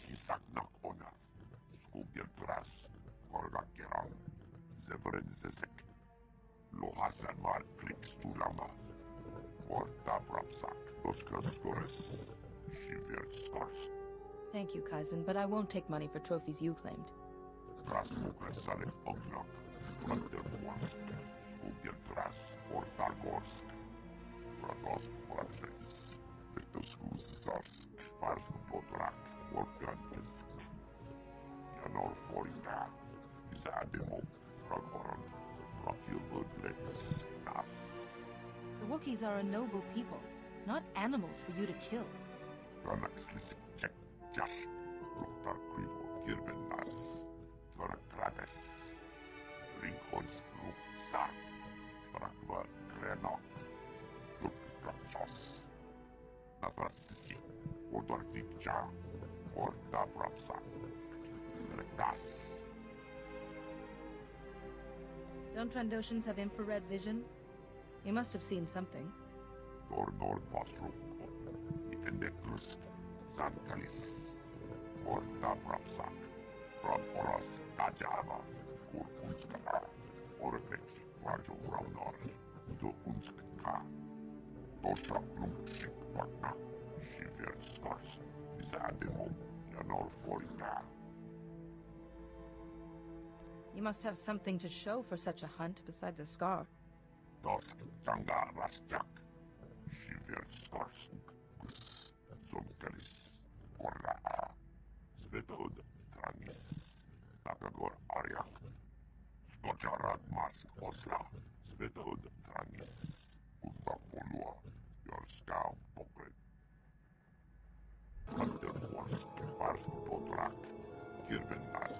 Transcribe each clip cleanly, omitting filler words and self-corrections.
Hisaknak onas. Skuvieltras. Korgakeran. Zevrenzesek. Lohasan mar krikstulama. Orta prapsak. Doskaskores. Shiverskars. Thank you, Kaizen, but I won't take money for trophies you claimed. Krasmukresane oglak. Randerwask. Skuvieltras. Ortargorsk. Radosk Pratres. Vitoskusarsk. Parskupotrak. Orkantisk. Janor Forita. Izademo. Ragoran. Rakiludlex. Nas. The Wookiees are a noble people, not animals for you to kill. Ganaxlisik check. Jash. Ruktar Krivo. Kirbenas. Ganakrades. Rinkhons Ruksa. Rakva Krenok. Luktrachos. Navrasisi. Odortikcha. Orta Vrapsa. Retas. Don't Trandoshans have infrared vision? You must have seen something. Dornor Pasrum. Ikendekrus. Sankalis. Orta Vrapsa. Ram Oras Kajava. Kurkunskara. Oreflex. Varjo Raunor. Do Unskka. Tostra Plumshik Partna. Shiverskars. Izademo. Janor Forita. You must have something to show for such a hunt besides a scar. Dosk Janga Rasjak. Shiverskars. Zonkalis. Korra. Svetod Tranis. Nakagor Aryak. Skocharat Mas Osla. Svetod Tranis. Utapolua. Jorska Pokret. Underhorst. Parskupotrak. Kirbenas.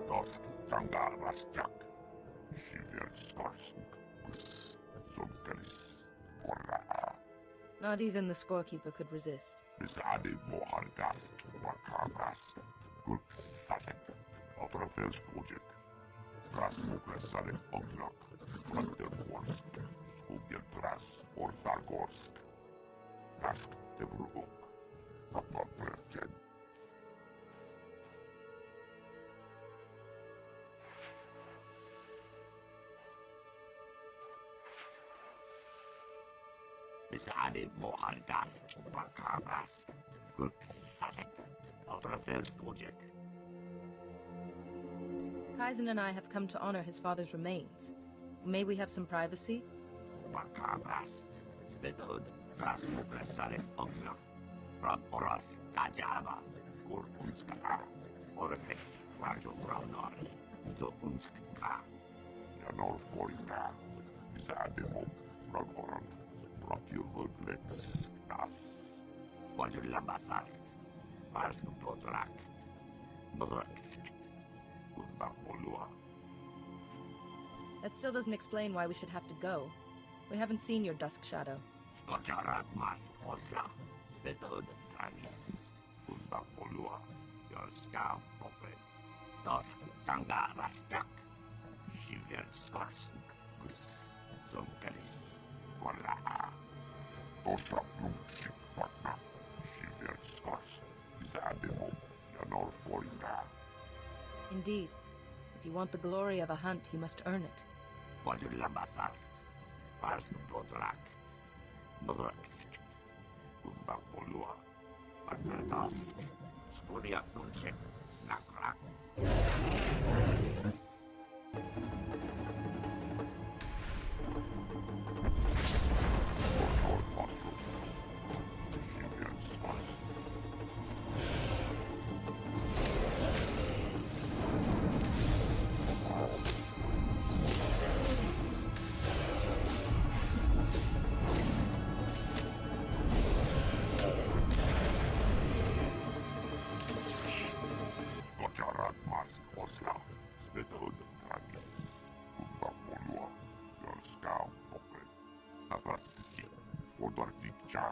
Dosk Janga Rasjak. Shiverskars. Zonkalis. Korra. Not even the scorekeeper could resist. Besade Mohargask, Bakavas, Gurksasek, Otrofelskodjek, Rasmukresane Oglak, Vanderhorst, Skugeltras, Ortargorsk, Rask Tevrubok, Papaperken. Besade Mohargask, Bakavas, Gurksasek, Otrofelskodjek. Kaizen and I have come to honor his father's remains. May we have some privacy? Bakavas, Svetod, Rasmukresane Oglak, Ram Oras Kajava, Kurkunskara, Oreflex, Varjo Raunor, Do Unskka. Janor Forita. Izademo. Ragoran. Rakiludlex. Nas. Vajulambasar. Parskupotrak. Mrksk. Utapolua. That still doesn't explain why we should have to go. We haven't seen your dusk shadow. Skocharat Mas Osla. Svetod Tranis. Utapolua. Jorska Pokret. Dosk Janga Rasjak. Shiverskars. Zonkalis. Korra. Tostra Plumshik Partna. Shiverskars. Izademo. Janor Forita. Indeed. If you want the glory of a hunt, you must earn it. Vajulambasar. Parskupotrak. Mrksk. Utapolua. Patradask. Skuria Plumshik. Nakrak. Skocharat Mas Osla. Svetod Tranis. Utapolua. Jorska Pokret. Navrasisi. Odortikcha.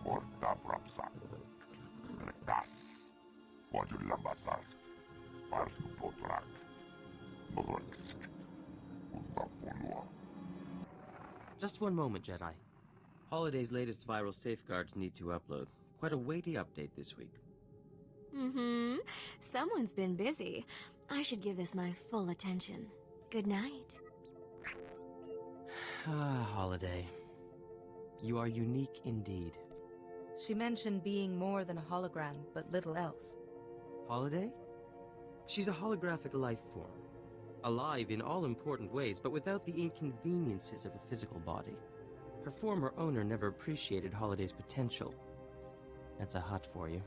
Orta Vrapsa. Retas. Vajulambasar. Parskupotrak. Mrksk. Utapolua. Just one moment, Jedi. Holiday's latest viral safeguards need to upload. Quite a weighty update this week. Mm-hmm. Someone's been busy. I should give this my full attention. Good night. Ah, Holiday. You are unique indeed. She mentioned being more than a hologram, but little else. Holiday? She's a holographic life form. Alive in all important ways, but without the inconveniences of a physical body. Her former owner never appreciated Holiday's potential. That's a Hutt for you.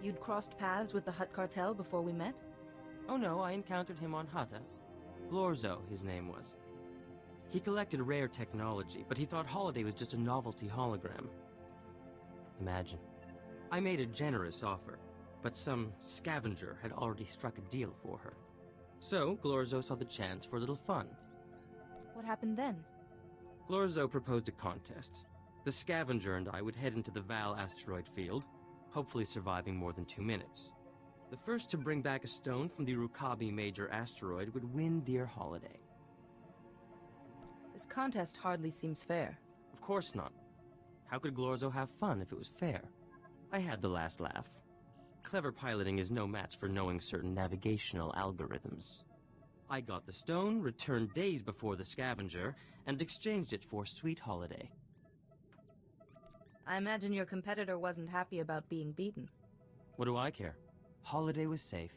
You'd crossed paths with the Hutt cartel before we met? Oh no, I encountered him on Hutta. Glorzo, his name was. He collected rare technology, but he thought Holiday was just a novelty hologram. Imagine. I made a generous offer, but some scavenger had already struck a deal for her. So, Glorzo saw the chance for a little fun. What happened then? Glorzo proposed a contest. The scavenger and I would head into the Val asteroid field, hopefully surviving more than 2 minutes. The first to bring back a stone from the Rukabi major asteroid would win dear Holiday. This contest hardly seems fair. Of course not. How could Glorzo have fun if it was fair? I had the last laugh. Clever piloting is no match for knowing certain navigational algorithms. I got the stone, returned days before the scavenger, and exchanged it for sweet Holiday. I imagine your competitor wasn't happy about being beaten. What do I care? Holiday was safe.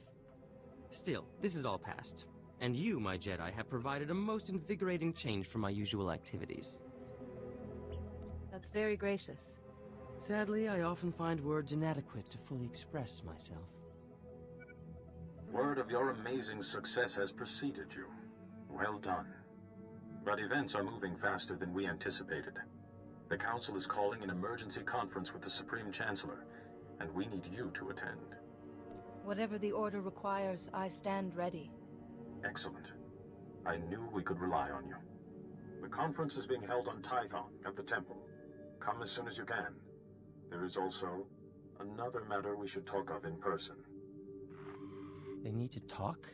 Still, this is all past. And you, my Jedi, have provided a most invigorating change from my usual activities. That's very gracious. Sadly, I often find words inadequate to fully express myself. Word of your amazing success has preceded you. Well done. But events are moving faster than we anticipated. The Council is calling an emergency conference with the Supreme Chancellor, and we need you to attend. Whatever the order requires, I stand ready. Excellent. I knew we could rely on you. The conference is being held on Tython at the temple. Come as soon as you can. There is also another matter we should talk of in person. They need to talk?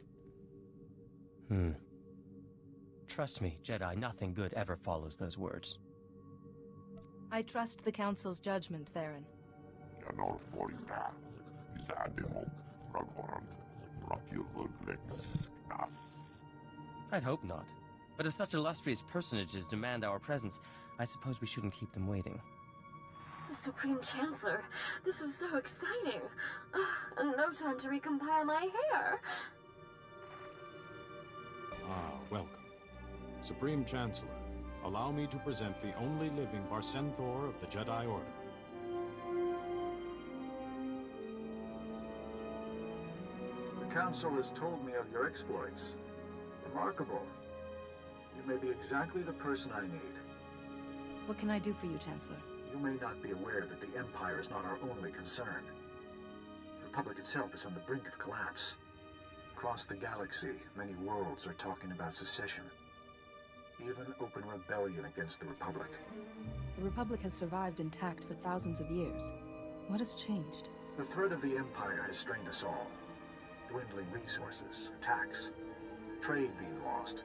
Trust me, Jedi, nothing good ever follows those words. I trust the Council's judgment, Theron. Janor Folta, Zademo, Ragorand, Rakiluglex, Nas. I'd hope not. But if such illustrious personages demand our presence, I suppose we shouldn't keep them waiting. The Supreme Chancellor. This is so exciting. And no time to recompile my hair. Welcome. Supreme Chancellor, allow me to present the only living SWTOR of the Jedi Order. The Council has told me of your exploits. Remarkable. You may be exactly the person I need. What can I do for you, Chancellor? You may not be aware that the Empire is not our only concern. The Republic itself is on the brink of collapse. Across the galaxy, many worlds are talking about secession. Even open rebellion against the Republic. The Republic has survived intact for thousands of years. What has changed? The threat of the Empire has strained us all. Dwindling resources, attacks, trade being lost.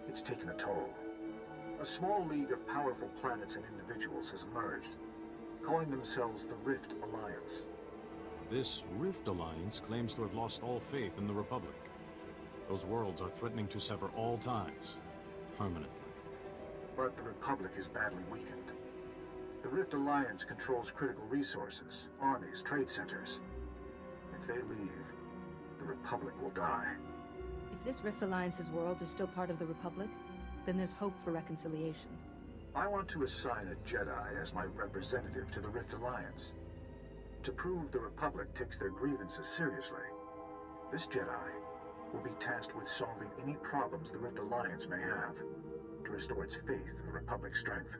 It's taken a toll. A small league of powerful planets and individuals has emerged, calling themselves the Rift Alliance. This Rift Alliance claims to have lost all faith in the Republic. Those worlds are threatening to sever all ties, permanently. But the Republic is badly weakened. The Rift Alliance controls critical resources, armies, trade centers. If they leave, the Republic will die. If this Rift Alliance's worlds are still part of the Republic, then there's hope for reconciliation. I want to assign a Jedi as my representative to the Rift Alliance. To prove the Republic takes their grievances seriously, this Jedi will be tasked with solving any problems the Rift Alliance may have, to restore its faith in the Republic's strength.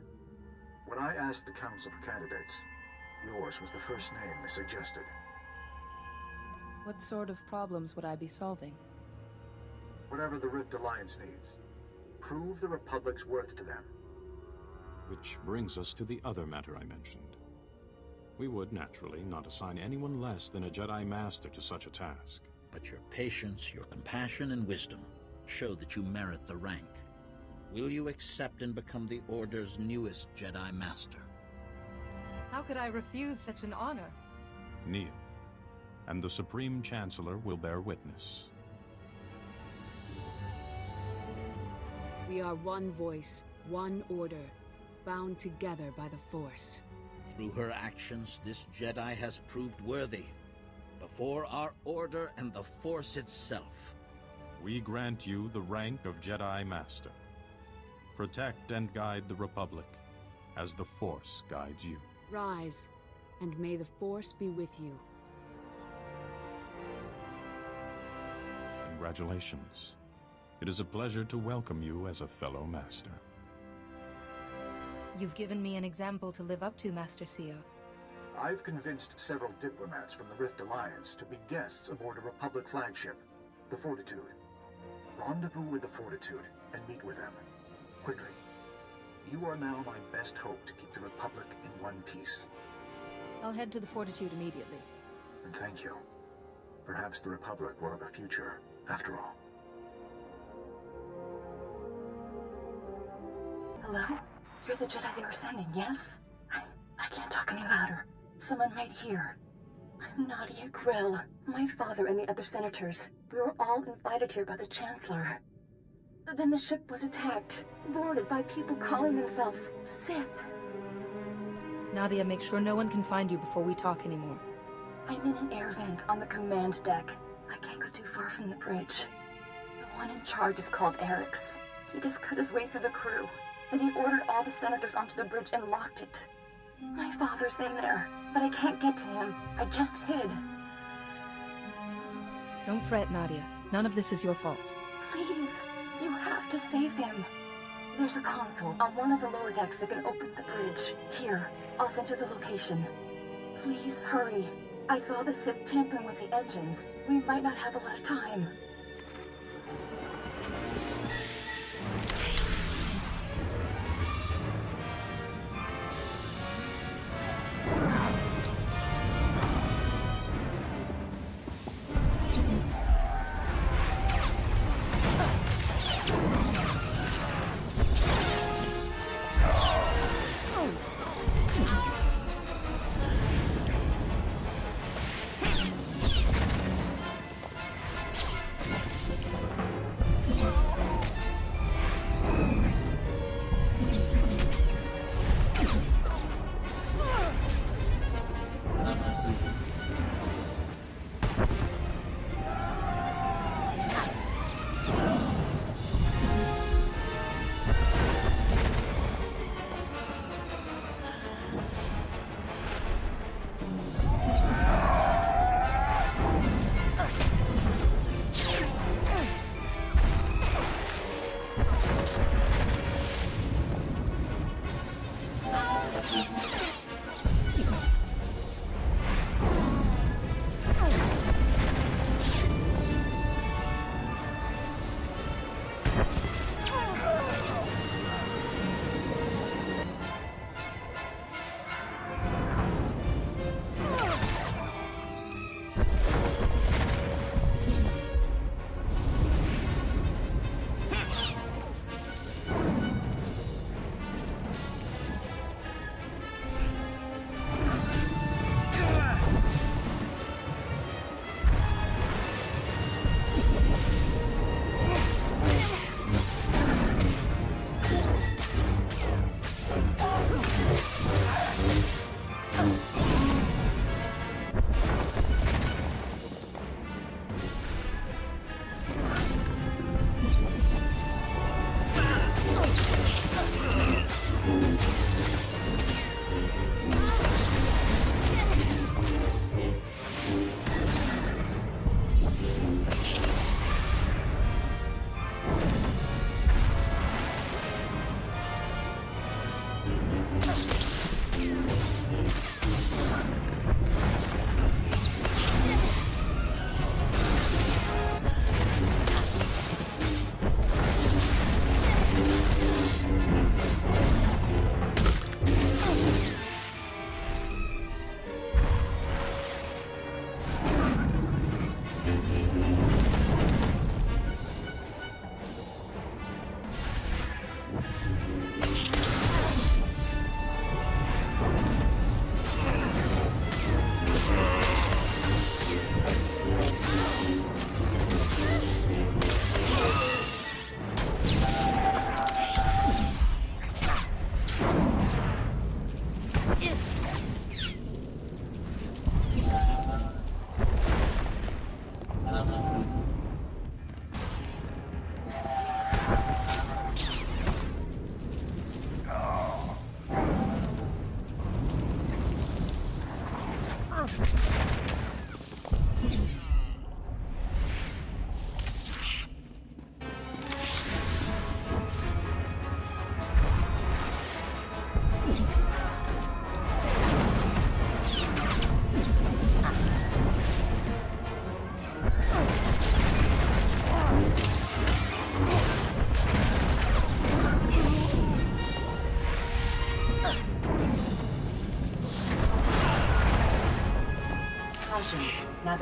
When I asked the Council for candidates, yours was the first name they suggested. What sort of problems would I be solving? Whatever the Rift Alliance needs. Prove the Republic's worth to them. Which brings us to the other matter I mentioned. We would, naturally, not assign anyone less than a Jedi Master to such a task. But your patience, your compassion, and wisdom show that you merit the rank. Will you accept and become the Order's newest Jedi Master? How could I refuse such an honor? Kneel, and the Supreme Chancellor will bear witness. We are one voice, one order, bound together by the Force. Through her actions, this Jedi has proved worthy. Before our Order and the Force itself. We grant you the rank of Jedi Master. Protect and guide the Republic, as the Force guides you. Rise, and may the Force be with you. Congratulations. It is a pleasure to welcome you as a fellow Master. You've given me an example to live up to, Master Seer. I've convinced several diplomats from the Rift Alliance to be guests aboard a Republic flagship, the Fortitude. Rendezvous with the Fortitude and meet with them. Quickly. You are now my best hope to keep the Republic in one piece. I'll head to the Fortitude immediately. And thank you. Perhaps the Republic will have a future, after all. Hello? You're the Jedi they were sending, yes? I can't talk any louder. Someone might hear. I'm Nadia Grill. My father and the other senators. We were all invited here by the Chancellor. Then the ship was attacked, boarded by people calling themselves Sith. Nadia, make sure no one can find you before we talk anymore. I'm in an air vent on the command deck. I can't go too far from the bridge. The one in charge is called Eric's. He just cut his way through the crew. Then he ordered all the senators onto the bridge and locked it. My father's in there, but I can't get to him. I just hid. Don't fret, Nadia. None of this is your fault. Please, you have to save him. There's a console on one of the lower decks that can open the bridge. Here, I'll send you the location. Please hurry. I saw the Sith tampering with the engines. We might not have a lot of time.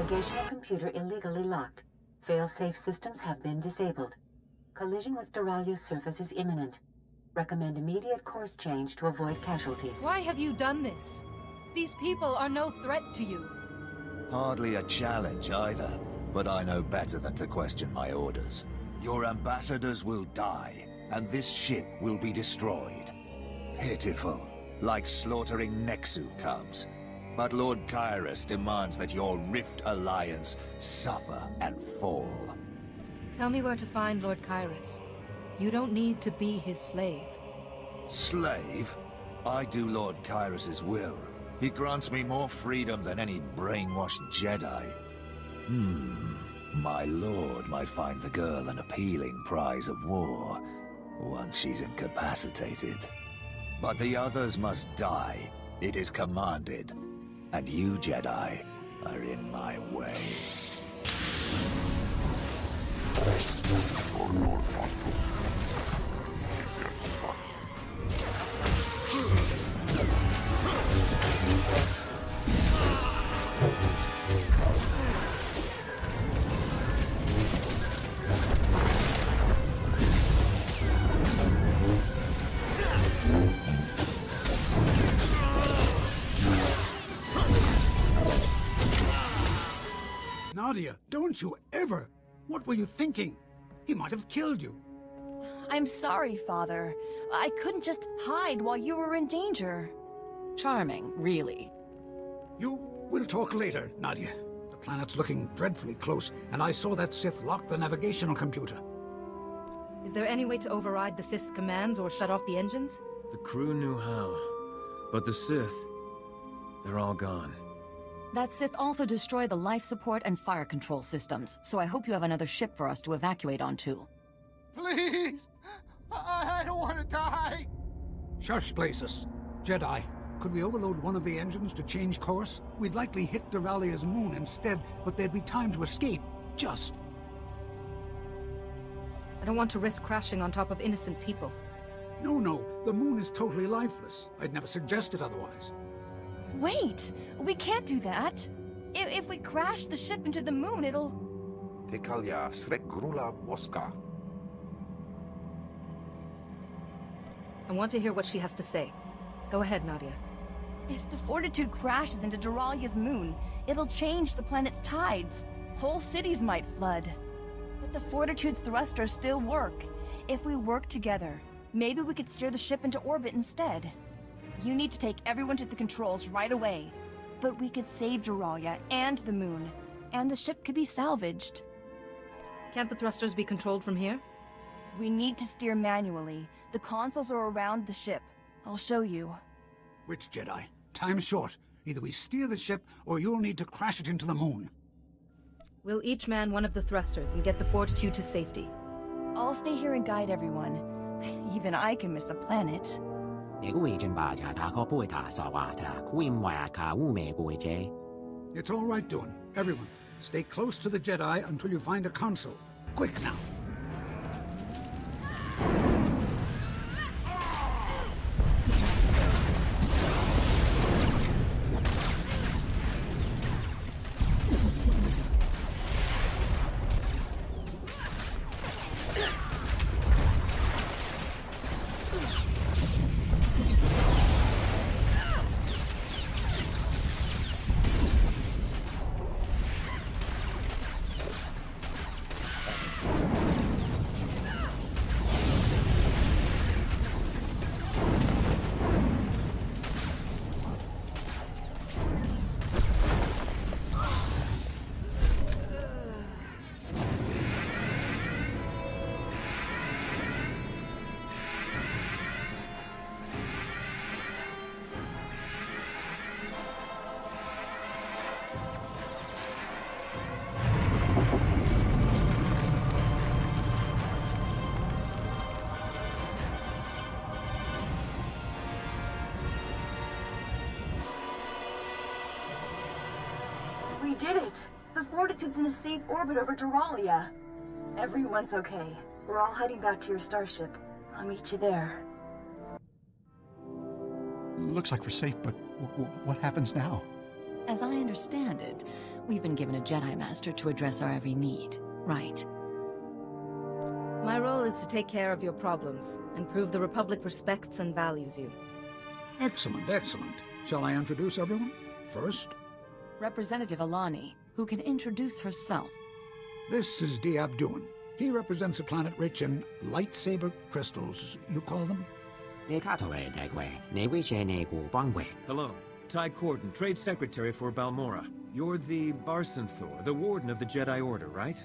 Navigational computer illegally locked. Fail-safe systems have been disabled. Collision with Duralia's surface is imminent. Recommend immediate course change to avoid casualties. Why have you done this? These people are no threat to you. Hardly a challenge either, but I know better than to question my orders. Your ambassadors will die, and this ship will be destroyed. Pitiful, like slaughtering Nexu cubs. But Lord Kyrus demands that your Rift Alliance suffer and fall. Tell me where to find Lord Kyrus. You don't need to be his slave. Slave? I do Lord Kyrus's will. He grants me more freedom than any brainwashed Jedi. My lord might find the girl an appealing prize of war, once she's incapacitated. But the others must die. It is commanded. And you, Jedi, are in my way. For Lord Moscow. Get starts. Nadia, don't you ever! What were you thinking? He might have killed you. I'm sorry, Father. I couldn't just hide while you were in danger. Charming, really. We'll talk later, Nadia. The planet's looking dreadfully close, and I saw that Sith lock the navigational computer. Is there any way to override the Sith commands or shut off the engines? The crew knew how, but the Sith, they're all gone. That Sith also destroyed the life support and fire control systems, so I hope you have another ship for us to evacuate onto. Please! I don't want to die! Shush, Places. Jedi, could we overload one of the engines to change course? We'd likely hit Duralia's moon instead, but there'd be time to escape. Just. I don't want to risk crashing on top of innocent people. No. The moon is totally lifeless. I'd never suggested otherwise. Wait! We can't do that! If we crash the ship into the moon, it'll... Tekalia srek grula boska. I want to hear what she has to say. Go ahead, Nadia. If the Fortitude crashes into Duralia's moon, it'll change the planet's tides. Whole cities might flood. But the Fortitude's thrusters still work. If we work together, maybe we could steer the ship into orbit instead. You need to take everyone to the controls right away. But we could save Duralia and the moon, and the ship could be salvaged. Can't the thrusters be controlled from here? We need to steer manually. The consoles are around the ship. I'll show you. Which Jedi? Time's short. Either we steer the ship, or you'll need to crash it into the moon. We'll each man one of the thrusters and get the Fortitude to safety. I'll stay here and guide everyone. Even I can miss a planet. It's all right, Dawn. Everyone, stay close to the Jedi until you find a console. Quick now. We did it! The Fortitude's in a safe orbit over Duralia. Everyone's okay. We're all heading back to your starship. I'll meet you there. Looks like we're safe, but what happens now? As I understand it, we've been given a Jedi Master to address our every need, right? My role is to take care of your problems and prove the Republic respects and values you. Excellent, excellent. Shall I introduce everyone? First, Representative Alani, who can introduce herself. this is Diabduin. He represents a planet rich in lightsaber crystals, you call them? Hello. Ty Corden, Trade Secretary for Balmora. You're the SWTOR, the Warden of the Jedi Order, right?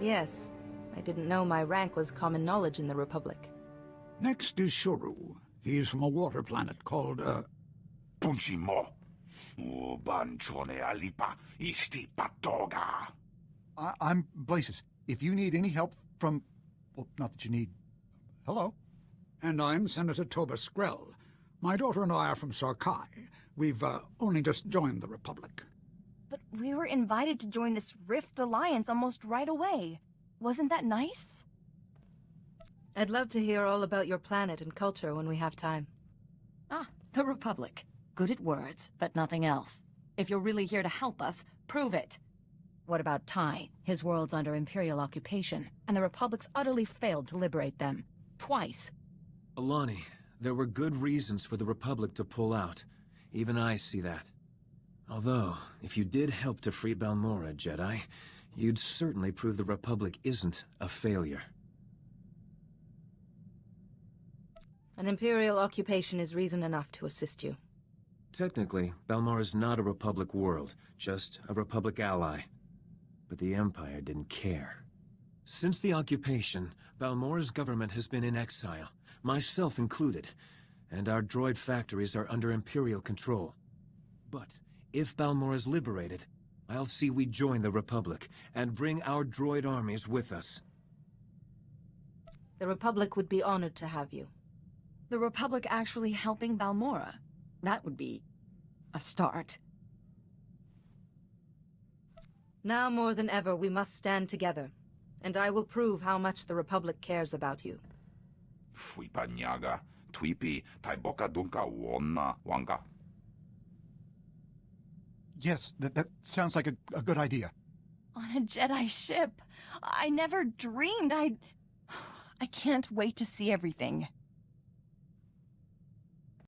Yes. I didn't know my rank was common knowledge in the Republic. Next is Shuru. He's from a water planet called, Punchimo. Banchone alipa isti patoga. I'm Blasis. If you need any help from... well, not that you need... Hello? And I'm Senator Toba Skrell. My daughter and I are from Sarkai. We've, only just joined the Republic. But we were invited to join this Rift Alliance almost right away. Wasn't that nice? I'd love to hear all about your planet and culture when we have time. Ah, the Republic. Good at words, but nothing else. If you're really here to help us, prove it. What about Ty? His world's under Imperial occupation, and the Republic's utterly failed to liberate them. Twice. Alani, there were good reasons for the Republic to pull out. Even I see that. Although, if you did help to free Balmora, Jedi, you'd certainly prove the Republic isn't a failure. An Imperial occupation is reason enough to assist you. Technically, Balmora's not a Republic world, just a Republic ally. But the Empire didn't care. Since the occupation, Balmora's government has been in exile, myself included, and our droid factories are under Imperial control. But if Balmora's liberated, I'll see we join the Republic and bring our droid armies with us. The Republic would be honored to have you. The Republic actually helping Balmora? That would be a start. Now more than ever, we must stand together, and I will prove how much the Republic cares about you. Fui panyaga, tuipi, taiboka dunka wonna wanga. Yes, that sounds like a good idea. On a Jedi ship. I never dreamed I'd... I can't wait to see everything.